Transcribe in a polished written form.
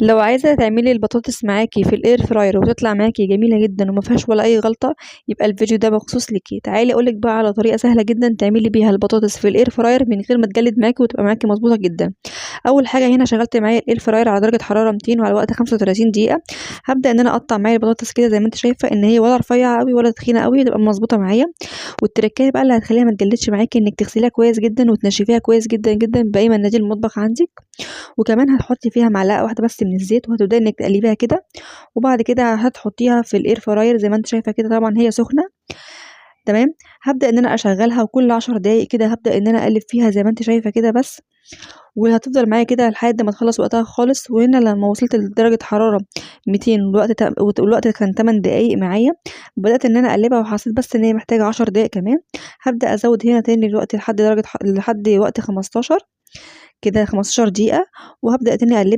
لو عايزة تعملي البطاطس معاكِ في الair fryer وتطلع معاكِ جميلة جدًا وما فيهاش ولا أي غلطة، يبقى الفيديو ده مخصوص ليكِ. تعالي أقول لِك بقى على طريقة سهلة جدًا تعملي بيها البطاطس في الair fryer من غير ما تجلد معاكِ وتبقى معاكِ مضبوطة جدًا. أول حاجة هنا شغّلت معايا الair fryer على درجة حرارة 200 وعلى وقت 35 دقيقة. هابدأ إن أنا أقطّع معايا البطاطس كده زي ما أنتِ شايفة إن هي ولا رفيّعة أوي ولا تخينة أوي، تبقى مضبوطة معايا. والتركاية بقى اللي هتخلّيها ما تجلدش معاكِ إنِّك تغسليها كويس جدًا وتنشّفيها كويس جدًا، جدًا بأي مناديل المطبخ عندِك. وكمان هتحطي فيها معلقة واحدة بس من الزيت وهتبدئي إنِّك تقلبيها كده. وبعد كده هتحطيها في الair fryer زي ما أنتِ شايفة كده طبعًا هي سخنة. تمام. هابدأ إن أنا أشغّلها وكل 10 دقايق كده هابدأ إن أنا أقلِّب فيها زي ما أنتِ شايفة كده بس. وهتفضل معايا كده لحد ما تخلّص وقتها خالص. وهنا لمّا وصلت لدرجة حرارة 200 والوقت كان 8 دقايق معايا، بدأت إن أنا أقلّبها وحسيت بس إن هي محتاجة 10 دقايق كمان. هابدأ أزوّد هنا تاني الوقت لحد وقت 15 كده 15 دقيقة. وهابدأ تاني أقلّبها